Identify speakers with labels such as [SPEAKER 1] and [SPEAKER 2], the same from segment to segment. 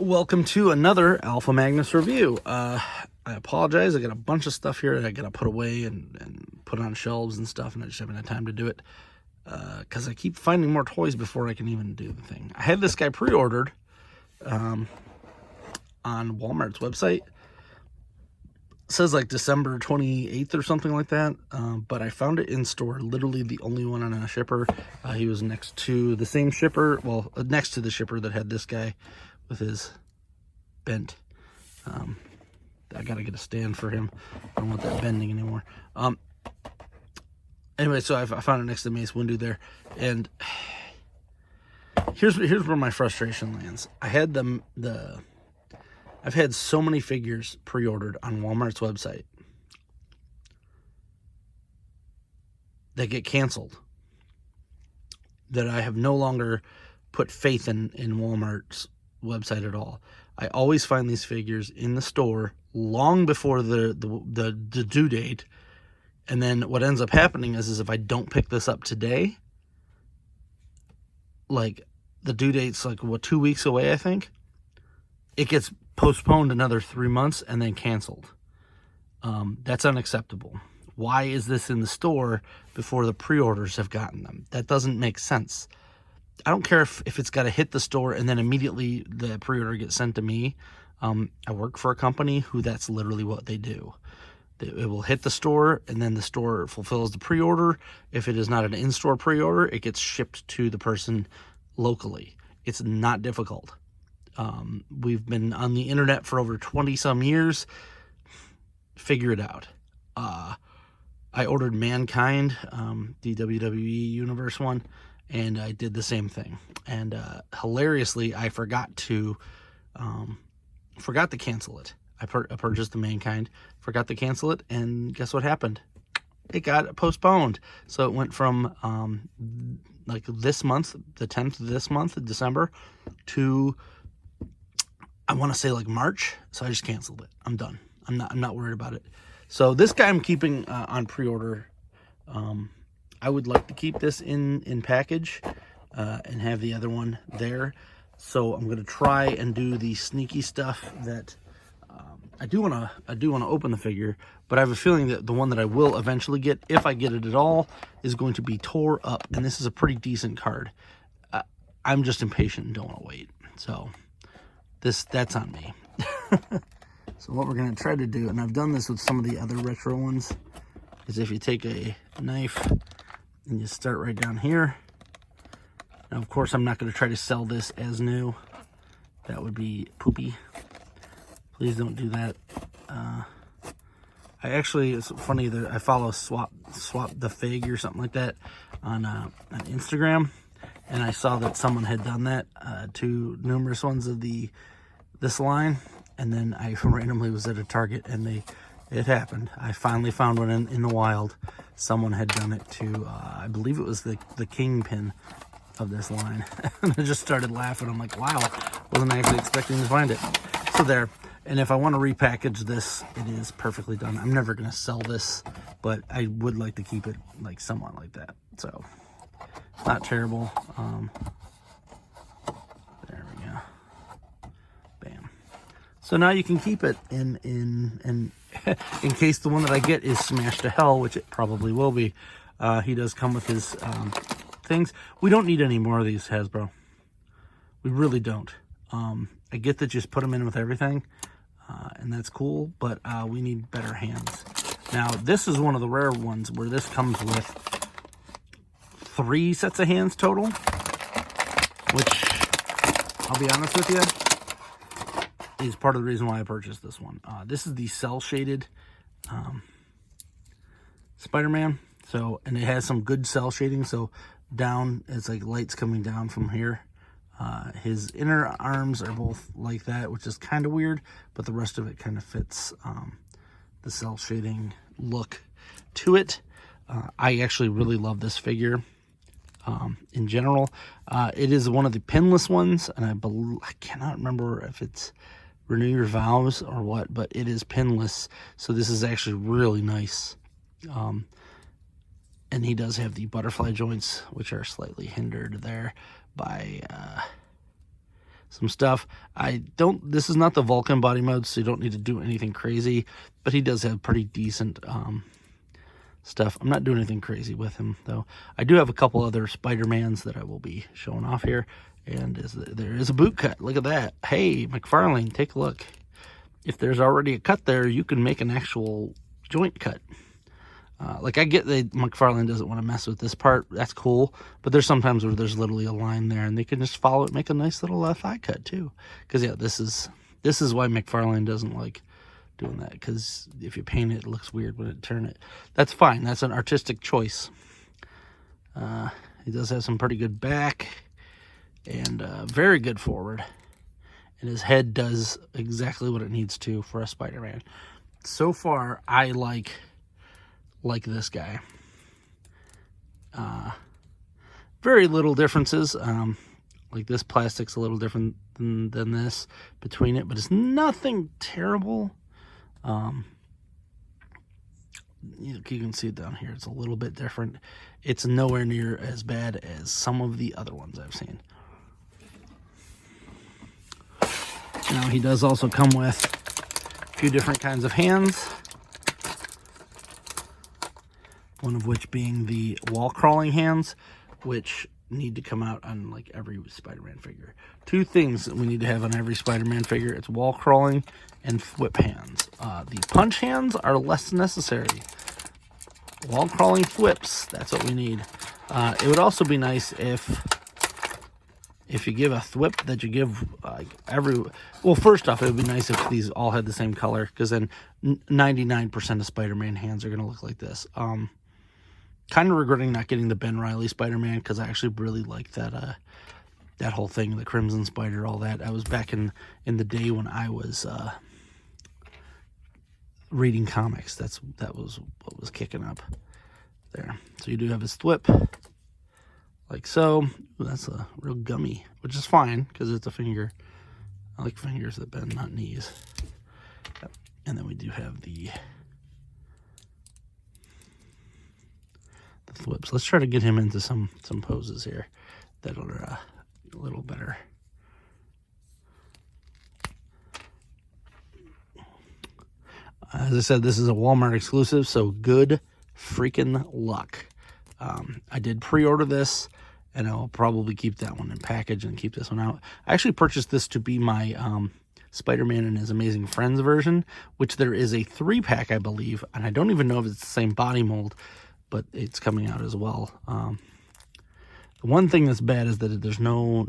[SPEAKER 1] Welcome to another Alpha Magnus review. I apologize. I got a bunch of stuff here that I got to put away and put on shelves and stuff, and I just haven't had time to do it because I keep finding more toys before I can even do the thing. I had this guy pre-ordered on Walmart's website. It says like December 28th or something like that, but I found it in store, literally the only one on a shipper. He was next to the same shipper, well, next to the shipper that had this guy with his bent. I gotta get a stand for him. I don't want that bending anymore. Anyway, so I found it next to Mace Windu there, and here's where my frustration lands. I've had so many figures pre-ordered on Walmart's website that get canceled that I have no longer put faith in Walmart's website at all. I always find these figures in the store long before the due date, and then what ends up happening is if I don't pick this up today, like the due date's like 2 weeks away, I think, it gets postponed another 3 months and then canceled. That's unacceptable. Why is this in the store before the pre-orders have gotten them? That doesn't make sense. I don't care if it's got to hit the store and then immediately the pre-order gets sent to me. I work for a company who that's literally what they do. It will hit the store and then the store fulfills the pre-order. If it is not an in-store pre-order, it gets shipped to the person locally. It's not difficult. We've been on the internet for over 20 some years. Figure it out. I ordered Mankind, the WWE Universe one, and I did the same thing. And hilariously, I forgot to cancel it. I purchased the Mankind, forgot to cancel it, and guess what happened? It got postponed. So it went from like this month, the 10th of this month, December, to I want to say like March. So I just canceled it. I'm done. I'm not worried about it. So this guy I'm keeping on pre-order. I would like to keep this in package and have the other one there. So I'm going to try and do the sneaky stuff that I do want to open the figure, but I have a feeling that the one that I will eventually get, if I get it at all, is going to be tore up. And this is a pretty decent card. I'm just impatient and don't want to wait. So that's on me. So what we're going to try to do, and I've done this with some of the other retro ones, is if you take a knife and you start right down here. Now, of course, I'm not going to try to sell this as new. That would be poopy. Please don't do that. It's funny that I follow Swap the Fig or something like that on Instagram, and I saw that someone had done that to numerous ones of this line, and then I randomly was at a Target, and it happened. I finally found one in the wild. Someone had done it to, I believe it was the kingpin of this line. And I just started laughing. I'm like, wow, wasn't actually expecting to find it. So there. And if I want to repackage this, it is perfectly done. I'm never going to sell this, but I would like to keep it like somewhat like that. So, not terrible. There we go. Bam. So now you can keep it in case the one that I get is smashed to hell, which it probably will be. He does come with his things. We don't need any more of these, Hasbro. We really don't. I get that just put them in with everything, and that's cool, but we need better hands. Now, this is one of the rare ones where this comes with 3 sets of hands total, which, I'll be honest with you, is part of the reason why I purchased this one. This is the cell-shaded Spider-Man. So, and it has some good cell shading. So down, it's like lights coming down from here. His inner arms are both like that, which is kind of weird, but the rest of it kind of fits the cell shading look to it. I actually really love this figure in general. It is one of the pinless ones, and I cannot remember if it's Renew Your Vows or what, but it is pinless. So this is actually really nice. And he does have the butterfly joints, which are slightly hindered there by some stuff. This is not the Vulcan body mode, so you don't need to do anything crazy, but he does have pretty decent stuff. I'm not doing anything crazy with him, though. I do have a couple other Spider-Mans that I will be showing off here, and there is a boot cut. Look at that. Hey, McFarlane, take a look. If there's already a cut there, you can make an actual joint cut. Like, I get that McFarlane doesn't want to mess with this part. That's cool. But there's sometimes where there's literally a line there, and they can just follow it, make a nice little thigh cut, too. Because, yeah, this is why McFarlane doesn't like doing that. Because if you paint it, it looks weird when it turn it. That's fine. That's an artistic choice. He does have some pretty good back and very good forward. And his head does exactly what it needs to for a Spider-Man. So far, I like this guy. Very little differences. Like this plastic's a little different than this between it, but it's nothing terrible. You can see it down here. It's a little bit different. It's nowhere near as bad as some of the other ones I've seen. Now, he does also come with a few different kinds of hands. One of which being the wall crawling hands, which need to come out on like every Spider-Man figure. Two things that we need to have on every Spider-Man figure. It's wall crawling and whip hands. The punch hands are less necessary. Wall crawling whips, that's what we need. It would also be nice if you give a thwip that you give well, first off, it would be nice if these all had the same color, because then 99% of Spider-Man hands are going to look like this. Kind of regretting not getting the Ben Reilly Spider-Man, because I actually really like that that whole thing, the Crimson Spider, all that. I was back in the day when I was reading comics. That was what was kicking up there. So you do have his thwip, like so. Ooh, that's a real gummy, which is fine because it's a finger. I like fingers that bend, not knees. Yep. And then we do have the thwips. Let's try to get him into some poses here that are a little better. As I said, this is a Walmart exclusive, so good freaking luck. I did pre-order this, and I'll probably keep that one in package and keep this one out. I actually purchased this to be my Spider-Man and His Amazing Friends version, which there is a 3-pack, I believe, and I don't even know if it's the same body mold, but it's coming out as well. The one thing that's bad is that there's no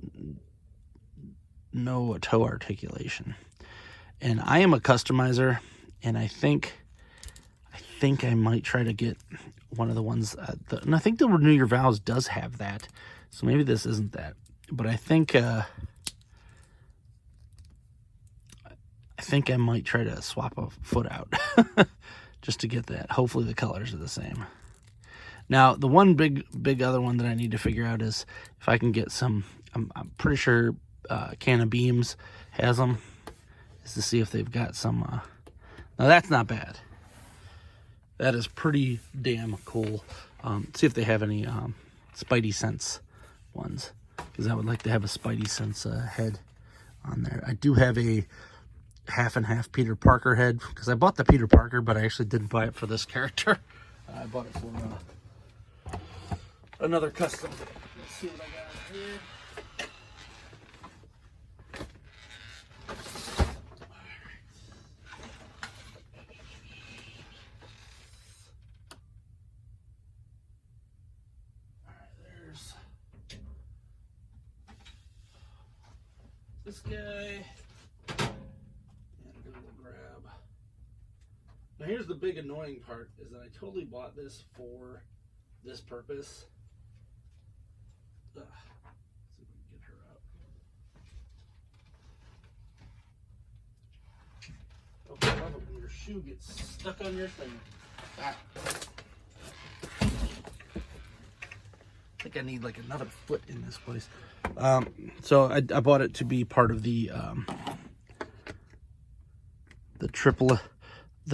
[SPEAKER 1] toe articulation. And I am a customizer, and I think I might try to get one of the ones, and I think the Renew Your Vows does have that, so maybe this isn't that. But I think I might try to swap a foot out just to get that. Hopefully the colors are the same. Now, the one big other one that I need to figure out is if I can get some, I'm pretty sure Can of Beams has them, is to see if they've got some, now that's not bad. That is pretty damn cool. See if they have any Spidey Sense ones, because I would like to have a Spidey Sense head on there. I do have a half and half Peter Parker head, because I bought the Peter Parker, but I actually didn't buy it for this character. I bought it for another custom. Let's see what I got here. This guy, and a little grab. Now here's the big annoying part, is that I totally bought this for this purpose. Let's see if we can get her out. Okay, I love it when your shoe gets stuck on your thing. Ah. I think I need like another foot in this place. So I bought it to be part of the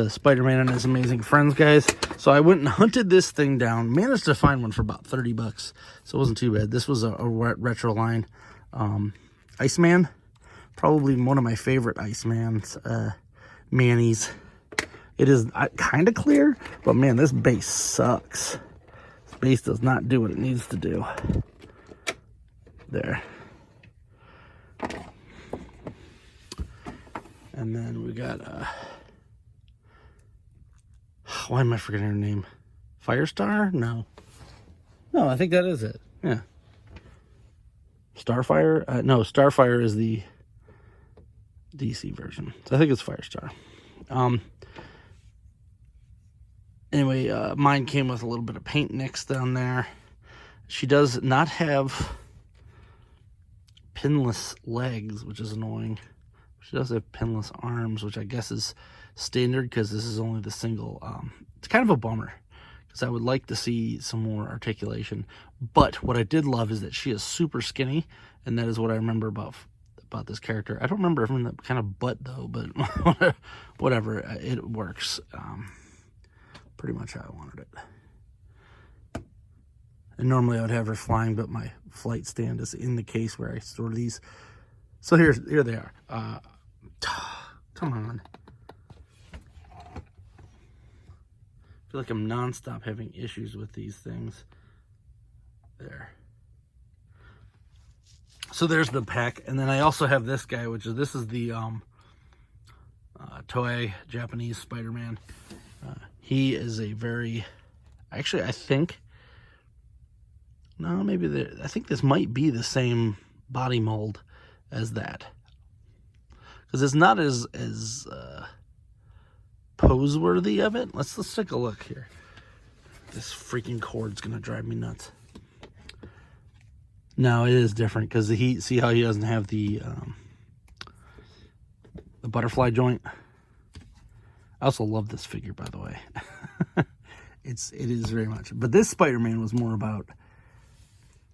[SPEAKER 1] Spider-Man and His Amazing Friends, guys. So I went and hunted this thing down, managed to find one for about 30 bucks. So it wasn't too bad. This was a retro line, Iceman. Probably one of my favorite Icemans, Manny's. It is kind of clear, but man, this base sucks. This base does not do what it needs to do. There. And then we got, why am I forgetting her name? Firestar? No. No, I think that is it. Yeah. Starfire? No, Starfire is the DC version. So I think it's Firestar. Anyway, mine came with a little bit of paint nicks down there. She does not have pinless legs, which is annoying. She does have pinless arms, which I guess is standard because this is only the single. It's kind of a bummer because I would like to see some more articulation. But what I did love is that she is super skinny, and that is what I remember about this character. I don't remember having that kind of butt though, but whatever, it works. Pretty much how I wanted it. And normally I would have her flying, but my flight stand is in the case where I store these. So here they are. Come on. I feel like I'm nonstop having issues with these things. There. So there's the pack, and then I also have this guy, this is the Toei Japanese Spider-Man. He is a very, actually I think, no, maybe I think this might be the same body mold as that, because it's not as pose worthy of it. Let's take a look here. This freaking cord's gonna drive me nuts. No, it is different because see how he doesn't have the butterfly joint. I also love this figure, by the way. It is very much. But this Spider-Man was more about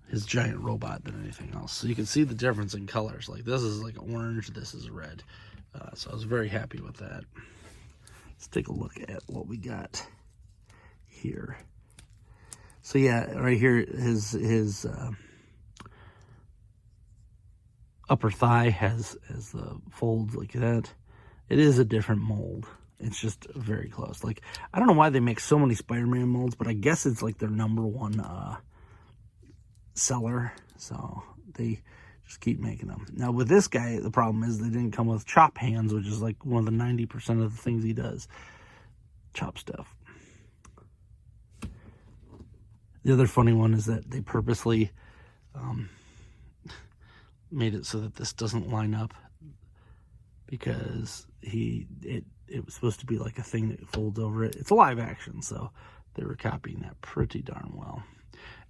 [SPEAKER 1] his giant robot than anything else. So you can see the difference in colors. Like this is like orange, this is red. So I was very happy with that. Let's take a look at what we got here. So yeah, right here, his upper thigh has the folds like that. It is a different mold. It's just very close. Like, I don't know why they make so many Spider-Man molds, but I guess it's like their #1 seller. So they just keep making them. Now with this guy, the problem is they didn't come with chop hands, which is like one of the 90% of the things he does. Chop stuff. The other funny one is that they purposely made it so that this doesn't line up, because it was supposed to be like a thing that folds over it. It's a live action, so they were copying that pretty darn well.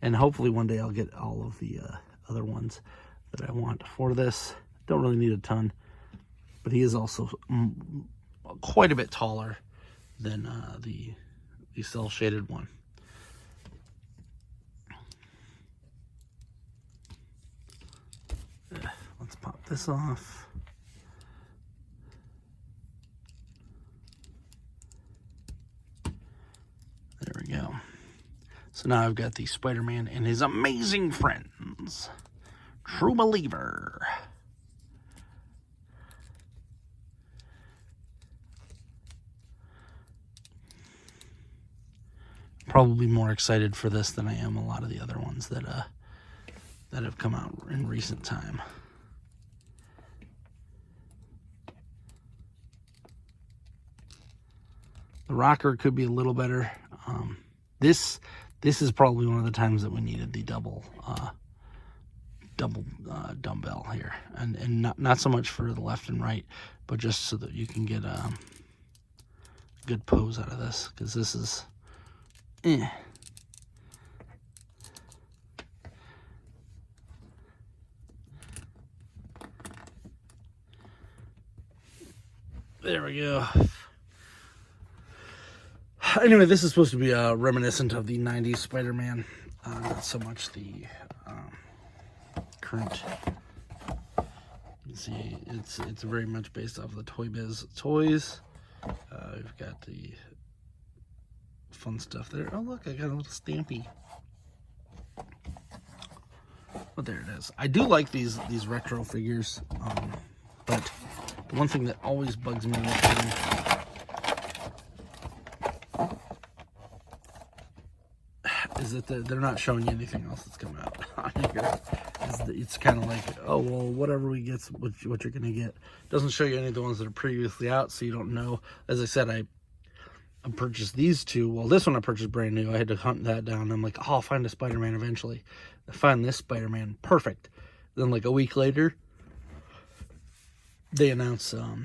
[SPEAKER 1] And hopefully one day I'll get all of the other ones that I want for this. Don't really need a ton, but he is also quite a bit taller than the cell shaded one. Let's pop this off. There we go. So now I've got the Spider-Man and his amazing friends. True Believer. Probably more excited for this than I am a lot of the other ones that have come out in recent time. The rocker could be a little better. This is probably one of the times that we needed the double dumbbell here, and not so much for the left and right, but just so that you can get a good pose out of this, because this is There we go. Anyway, this is supposed to be reminiscent of the 90s Spider-Man, not so much the current. You can see it's very much based off of the Toy Biz toys. We've got the fun stuff there. Oh look, I got a little Stampy. But there it is. I do like these retro figures. But the one thing that always bugs me with them is that they're not showing you anything else that's coming out on here. It's kind of like, oh, well, whatever we get, what you're going to get. Doesn't show you any of the ones that are previously out, so you don't know. As I said, I purchased these two. Well, this one I purchased brand new. I had to hunt that down. I'm like, oh, I'll find a Spider-Man eventually. I find this Spider-Man, perfect. Then like a week later, they announce a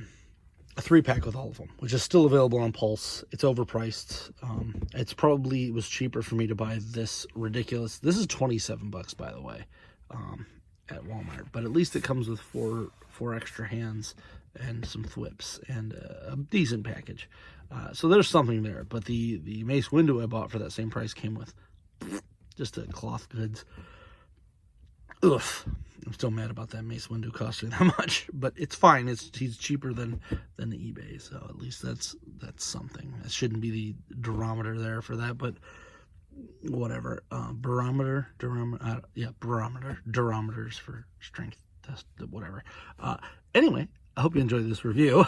[SPEAKER 1] 3-pack with all of them, which is still available on Pulse. It's overpriced. It was cheaper for me to buy this ridiculous. This is $27, by the way, at Walmart. But at least it comes with four extra hands and some thwips and a decent package. So there's something there. But the Mace Windu I bought for that same price came with just a cloth goods. Ugh. I'm still mad about that Mace Windu costing that much, but it's fine. He's cheaper than the eBay, so at least that's something. It shouldn't be the durometer there for that, but whatever. Durometers for strength test, whatever. Anyway, I hope you enjoyed this review.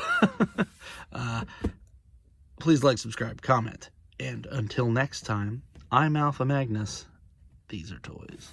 [SPEAKER 1] Please like, subscribe, comment, and until next time, I'm Alpha Magnus. These are toys.